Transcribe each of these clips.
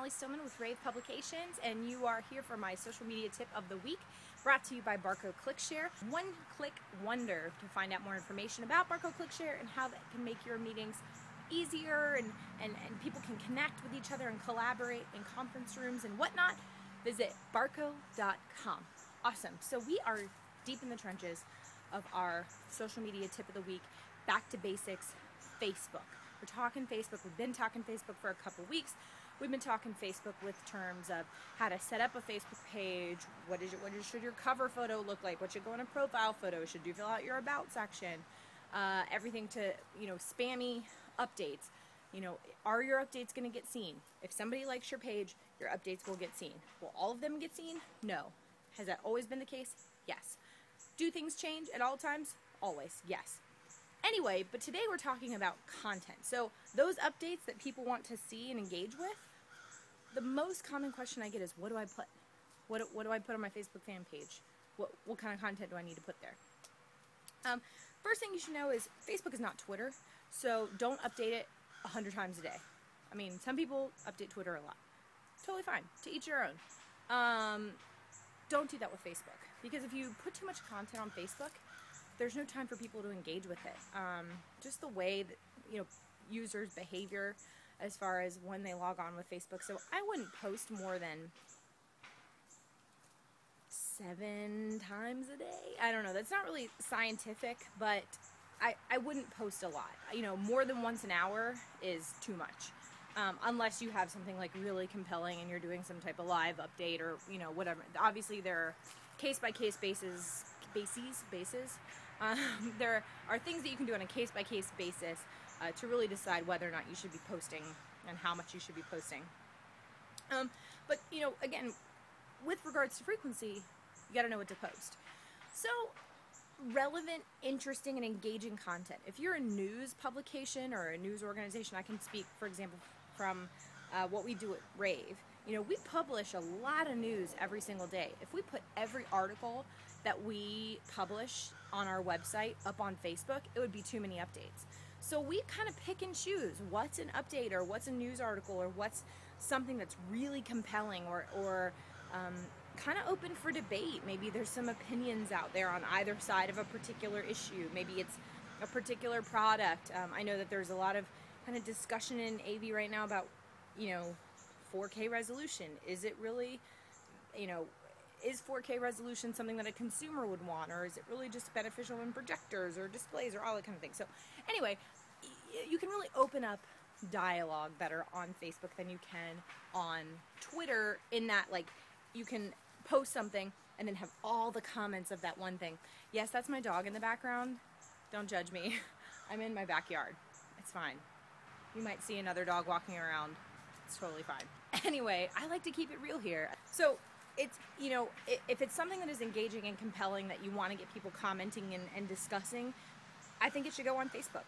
Molly Stillman with rAVe Publications, and you are here for my social media tip of the week, brought to you by Barco ClickShare. One-click wonder to find out more information about Barco ClickShare and how that can make your meetings easier and people can connect with each other and collaborate in conference rooms and whatnot. Visit barco.com. Awesome. So we are deep in the trenches of our social media tip of the week. Back to basics, Facebook. We're talking Facebook. We've been talking Facebook for a couple weeks. We've been talking Facebook with terms of how to set up a Facebook page, what should your cover photo look like, what should go in a profile photo, should you fill out your about section, everything to, spammy updates. Are your updates going to get seen? If somebody likes your page, your updates will get seen. Will all of them get seen? No. Has that always been the case? Yes. Do things change at all times? Always, yes. Anyway, but today we're talking about content. So those updates that people want to see and engage with, the most common question I get is, what do I put? What do I put on my Facebook fan page? What kind of content do I need to put there? First thing you should know is Facebook is not Twitter, so don't update it 100 times a day. I mean, some people update Twitter a lot. Totally fine. To each your own. Don't do that with Facebook, because if you put too much content on Facebook, there's no time for people to engage with it. Just the way that, users' behavior as far as when they log on with Facebook. So I wouldn't post more than 7 times a day. I don't know. That's not really scientific, but I wouldn't post a lot. More than once an hour is too much. Unless you have something like really compelling and you're doing some type of live update or, whatever. Obviously there are case-by-case basis. There are things that you can do on a case-by-case basis to really decide whether or not you should be posting and how much you should be posting. But, again, with regards to frequency, you got to know what to post. So, relevant, interesting, and engaging content. If you're a news publication or a news organization, I can speak, for example, from what we do at rAVe. We publish a lot of news every single day. If we put every article that we publish on our website up on Facebook, it would be too many updates. So we kind of pick and choose what's an update or what's a news article or what's something that's really compelling or kind of open for debate. Maybe there's some opinions out there on either side of a particular issue. Maybe it's a particular product. I know that there's a lot of kind of discussion in AV right now about, 4K resolution. Is it really, is 4K resolution something that a consumer would want, or is it really just beneficial in projectors or displays or all that kind of thing? So anyway, you can really open up dialogue better on Facebook than you can on Twitter, in that, you can post something and then have all the comments of that one thing. Yes, that's my dog in the background. Don't judge me. I'm in my backyard. It's fine. You might see another dog walking around. It's totally fine. Anyway, I like to keep it real here. So it's, if it's something that is engaging and compelling that you want to get people commenting and discussing, I think it should go on Facebook.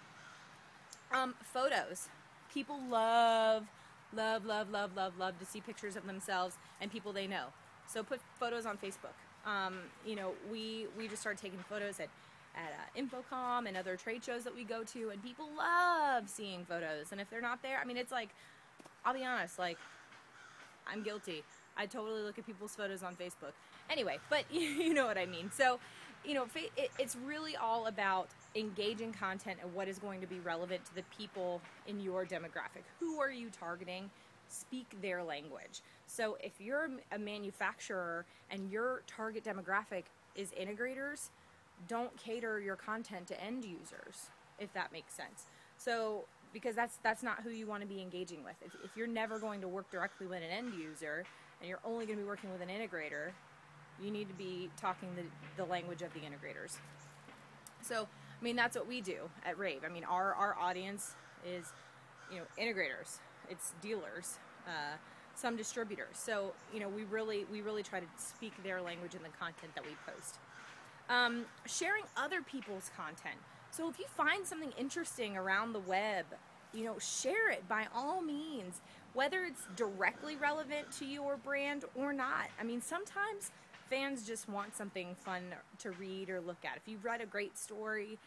Photos. People love to see pictures of themselves and people they know. So put photos on Facebook. We just started taking photos at Infocom and other trade shows that we go to, and people love seeing photos. And if they're not there, it's like, I'll be honest, I'm guilty. I totally look at people's photos on Facebook. Anyway, but you know what I mean. So, it's really all about engaging content and what is going to be relevant to the people in your demographic. Who are you targeting? Speak their language. So if you're a manufacturer and your target demographic is integrators, don't cater your content to end users, if that makes sense. So, because that's not who you want to be engaging with. If you're never going to work directly with an end user and you're only going to be working with an integrator, you need to be talking the language of the integrators. So, that's what we do at rAVe. Our audience is, integrators, it's dealers, some distributors. So, we really try to speak their language in the content that we post. Sharing other people's content. So if you find something interesting around the web, share it by all means, whether it's directly relevant to your brand or not. Sometimes fans just want something fun to read or look at. If you've read a great story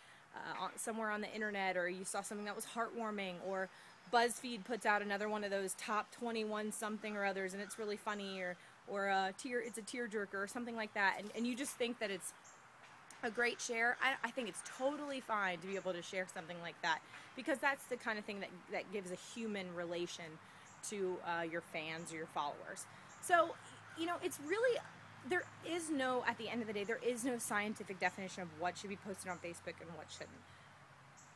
somewhere on the internet, or you saw something that was heartwarming or BuzzFeed puts out another one of those top 21 something or others, and it's really funny, or it's a tearjerker or something like that, and you just think that it's a great share. I think it's totally fine to be able to share something like that, because that's the kind of thing that gives a human relation to your fans or your followers. So, you know, it's really, there is no, at the end of the day, there is no scientific definition of what should be posted on Facebook and what shouldn't.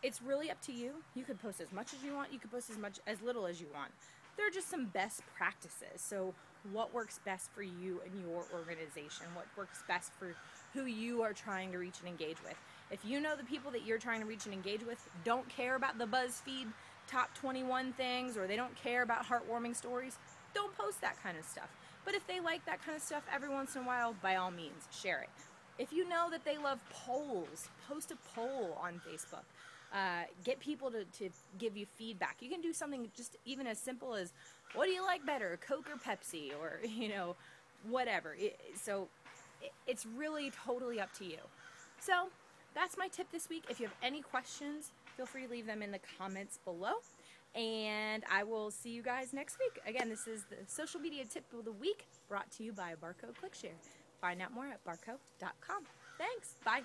It's really up to you. You could post as much as you want. You could post as little as you want. There are just some best practices. So what works best for you and your organization? What works best for who you are trying to reach and engage with? If you know the people that you're trying to reach and engage with don't care about the BuzzFeed top 21 things, or they don't care about heartwarming stories, don't post that kind of stuff. But if they like that kind of stuff every once in a while, by all means, share it. If you know that they love polls, post a poll on Facebook. Get people to give you feedback. You can do something just even as simple as, what do you like better, Coke or Pepsi, or, you know, whatever. It's really totally up to you. So that's my tip this week. If you have any questions, feel free to leave them in the comments below, and I will see you guys next week. Again, this is the social media tip of the week, brought to you by Barco ClickShare. Find out more at barco.com. Thanks. Bye.